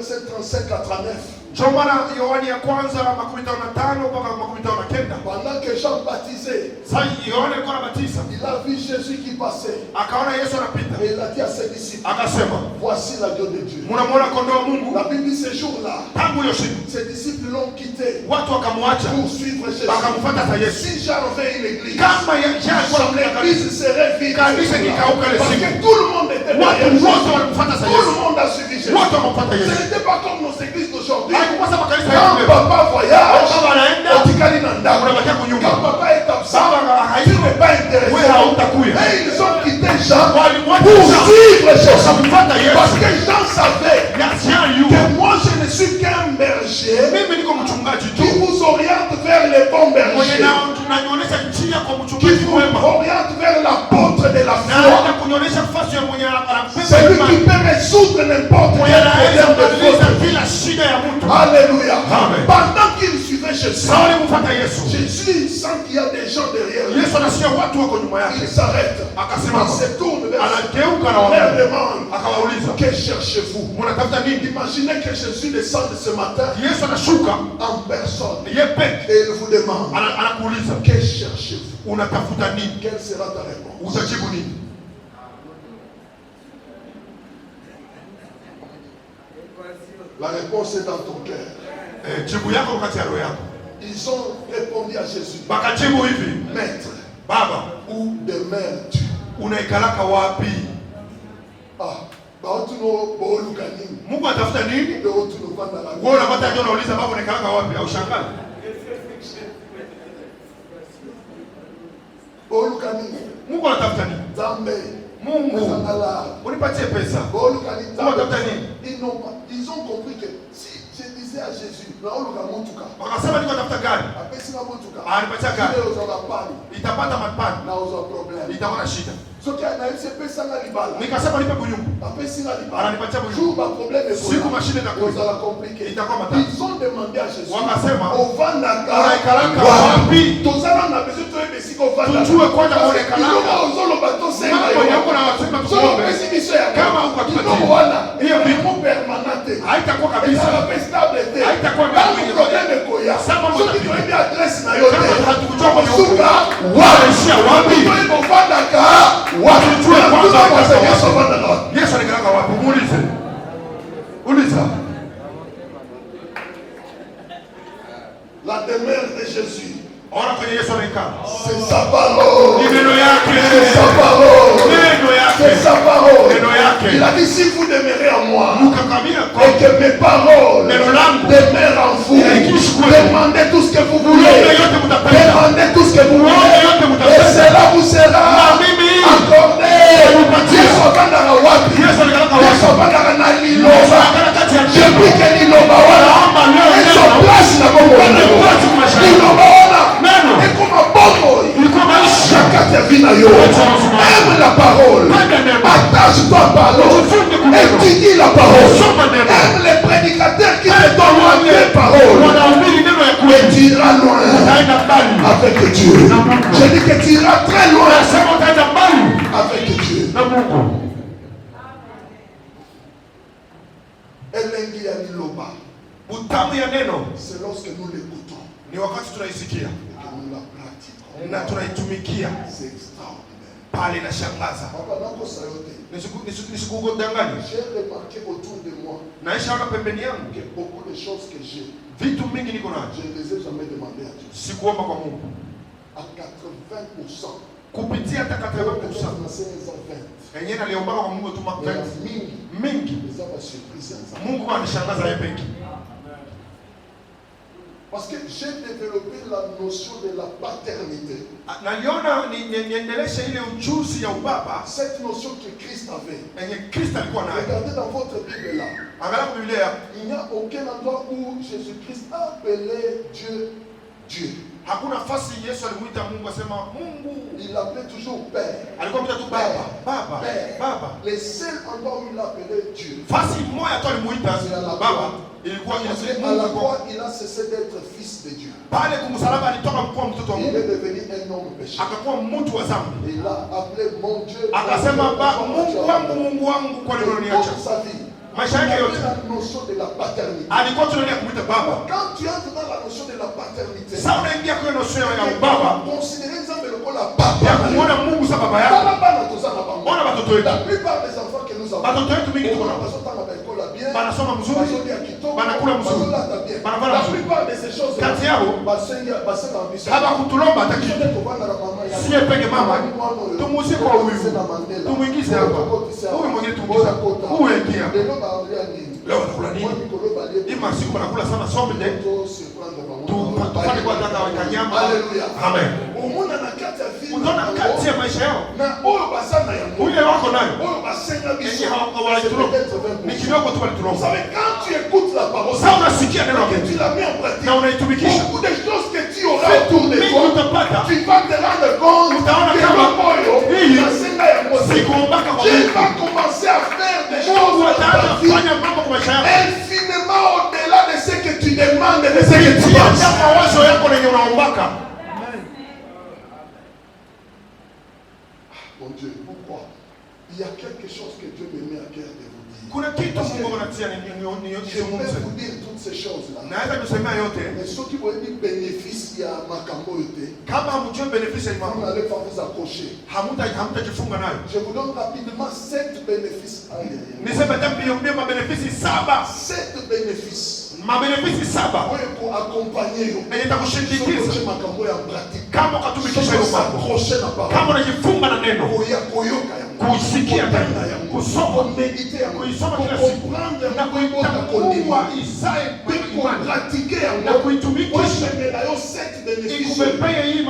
verset 35 à 39. Yohani ya kwanza 15 mpaka 19. Pendant que Jean baptisait, Yohana alikuwa anabatiza, il a vu Jésus qui passait. akaona Yesu anapita. Et il a dit à ses disciples, Akasema, voici l'agneau de Dieu. mnamwona kondoo wa Mungu. La Bible dit ce jour-là, Tangu hiyo siku ses disciples l'ont quitté watu wakamwacha, pour suivre Jésus. wakamfuata hata Yesu. Si Jean avait une église, Kama Yesu alikuwa na kanisa, l'église serait vide. kanisa kikauka ile Parce siku. que tout le monde était Watu derrière Jésus. wote walimfuata Tout Yesu. le monde a suivi Jésus. Watu wakamfuata Ce Yesu. n'était pas comme nos églises d'aujourd'hui. Haikuwa kama kanisa Quand yetu. papa voyage, Baba anaenda, otikali na ndako. unabakia kunyumba. Quand papa est absent, Baba tu hayuko, n'es pas intéressé. wewe hautakuya. Et ils ont quitté Jean Walimwacha pour Jean, suivre Jésus. wakamfuata Parce Yesu. que Jean savait Jean yu, que moi je ne suis qu'un berger mimi niko mchungaji qui tu. vous oriente vers les bons Mwenye bergers, tunanyonyesha njia kwa qui mchungaji vous mwema. oriente vers l'apôtre de la Na foi. hata kunyonyesha nafasi ya mwenye Celui qui anapenda peut résoudre n'importe mwenye quel anaweza problème de kubadilisha faute. kila shida ya mtu. Alléluia. Amen. Pendant qu'il suivait Jésus, Sawa alimfuata Yesu. Jésus sent qu'il y a des gens derrière lui. Yesu anasikia watu wako nyuma Il yake. s'arrête. Akasimama. Il se tourne vers eux. Anageuka na Il leur wao. demande, Akawauliza, que cherchez-vous? mnatafuta nini? Imaginez que Jésus descende ce matin Yesu anashuka en personne yeye peke. et il vous demande, Anakuuliza, que cherchez-vous? unatafuta nini? Quelle sera ta réponse? Utajibu nini? La réponse est dans ton cœur. Jibu yako wakati ya roho yako. Ils ont répondu à Jésus, Bakajibu hivi, Maître, Baba, où demeures-tu? unaikalaka wapi? Ah, baotu no booluka nini? Mungu atafuta nini? Baotu no kwanda la Wewe unapata ndio unauliza baba unaikalaka wapi? Au shangali? booluka nini? Mungu anatafuta nini? Zambe. Mungu, Zangala. unipatie pesa. Booluka nini? Mungu anatafuta nini? Ils ont compris que si je disais à Jésus, naoluka mutuka. Wakasema niko tafuta gari. Apesi na mutuka. Anipatia gari. Ile uzala pani. Itapata mapani. Na uzo problem. Itakuwa na shida. Soki anaisi pesa na libala. Nikasema nipe bunyumbu. Apesi na libala. Ananipatia bunyumbu. Jour ba problème Siku mashine itakuwa. Uzala compliqué. Itakuwa matatu. Ils ont demandé à Jésus. Wakasema, ovandaka unaikalaka wapi? Tozala na besoin to ebesi ko vanda. Tujue kwanza unaikalaka. Uzolo bato senga. Mambo yako na wasema Solo tuombe. pesi biso ya Kama uko tupatie. wana. Hiyo Hiyo vipo. ni permanente. Haitakuwa Kabisa kabisa. la stable te. Haitakuwa Kama mimi. problème koya. Sama Soki mtapita. toebi adresse na yo te. Kama hatukujua kwenye huko. Suka Wanaishia wapi? Toebi ovandaka. Watu tujue kwanza Yesu Yesu ovandaka wapi? Yesu anakalaka wapi? Muulize. Uliza. La demeure de Jésus. Ona kwenye Yesu anakaa. C'est sa parole. Ni neno yake. C'est sa parole. Neno yake. C'est sa parole. Neno yake. Il a dit si vous demeurez en moi Mkakamia kwa et que mes paroles Neno langu. demeurent en vous, demandez tout ce que vous voulez. Yote yote mtapenda. Demandez tout ce que vous voulez. Yote yote Et mtapenda. cela vous sera Na mimi. accordé. Nakupatia. Yesu akandaka wapi? Yesu anakalaka Yesu wapi? akandaka na liloba. Akana kati ya Je prie que liloba wana Naomba leo Yesu neno. place na bongo Neno neno. place kwa maisha yako. Liloba wana Neno. eko mabongo. Ilikuwa maisha. Chacun te vit na yo. Aime la parole. Attache-toi à la parole. Étudie la parole. Aime les prédicateurs qui te donnent la vraie parole. Wanahubiri neno ya kweli. Et tu iras loin Utaenda mbali. avec Dieu. Je dis que tu iras très loin Nasema utaenda mbali avec Dieu. na Mungu. Elengi ya liloba. Utamu ya neno C'est lorsque nous l'écoutons ni wakati tunaisikia et que nous la pratiquons. na tunaitumikia, C'est extraordinaire. pale inashangaza. Papa nako sayote. Nisikudanganye, J'ai remarqué autour de moi naishaona pembeni yangu que beaucoup de choses que j'ai, vitu mingi niko je nacho, ne les ai jamais demandées à Dieu. sikuomba kwa Mungu À 80%. kupitia hata Peut-être 80% dans ces 20. yenyewe naliombaka kwa Mungu tuma Mais 20 la mingi, les a pas surpris ensemble. Mungu anishangaza yeye peke. Parce que j'ai développé la notion de la paternité. Naliona niendeleshe ile ujuzi ya ubaba Cette notion que Christ avait. yenye Kristo alikuwa nayo. Regardez dans votre Bible là. Angalia kwa Biblia, Il n'y a aucun endroit où Jésus-Christ a appelé Dieu Dieu. hakuna nafasi Yesu alimuita Mungu asema Mungu. Il l'appelait toujours Père. Alikuwa mita tu baba, baba, Père. baba. Les seuls endroits où il l'appelait Dieu. Fasi moja tu alimuita baba ilikuwa Parce ile qu'à la Mungu. croix, il a cessé d'être fils de Dieu. Pale kumsalaba alitoka mkuwa mtoto wa Il Mungu, est devenu un homme péché. akakuwa mtu wa dhambi. Il a appelé mon Dieu. Akasema Mungu wangu, Mungu wangu, kwa nini Toute unaniacha? sa vie. Maisha yake yote La notion de la paternité. alikuwa tunaenda kumuita baba. Quand tu entres dans la notion de la paternité, Sasa unaingia kwa notion ya baba, considérer Nzambe lokola papa. ya kuona Mungu sa baba yako. Ona watoto wetu. La plupart des enfants que nous avons, Watoto wetu mingi tuko nao. Banasoma mzuri, banakula mzuri, banavaa la mzuri. plupart de ces choses, Kati yao haba kutulomba hata kitu. Siye peke mama, tumuuzie kwa huyu, tumuingize hapa. Huyu mwingine tumuingize. Huyu ingia. Leo wanakula nini? Hii masiku wanakula sana sombe. Tufanye kwa dada wa kanyama. Amen. Unaona kati ya maisha yao. Ule wako nayo. Yenye hawalitulomba. Ni kidogo tu walitulomba. Sasa unasikia neno la Mungu. Na unaitumikisha. Utapata. Utaona kama hii sikuombaka kwa Mungu. Mungu ataanza kufanya mambo kwa maisha yako. Infiniment au-delà de ce que tu demandes, de ce que tu penses. Mawazo yako yenye unaombaka. Mon Dieu, pourquoi? Il y a quelque chose que Dieu me met à cœur de vous dire. Kuna kitu Mungu anatia Je vais vous dire toutes ces choses-là. naweza kusema yote. Mais ceux qui vont dire bénéfice, il y a makambo yote. Kama hamjui benefits ya Vous mambo, n'allez pas vous accrocher. hamtajifunga nayo. Je vous donne rapidement 7 bénéfices. Aïe, aïe, aïe. Niseme mbio mabenefisi 7. 7 bénéfices. Mabenefisi 7 Oui, pour accompagner vous. yenye itakushindikiza Ce makambo est en pratique. kama ukatumikisha hiyo mambo, S'accrocher na parole. kama unajifunga na neno, Koyoka ya kuisikia tena, kusoma, méditer, kuisoma kila siku comprendre na kuitambua isae pour pratiquer na kuitumikisha ikubepeye ikubepeye hii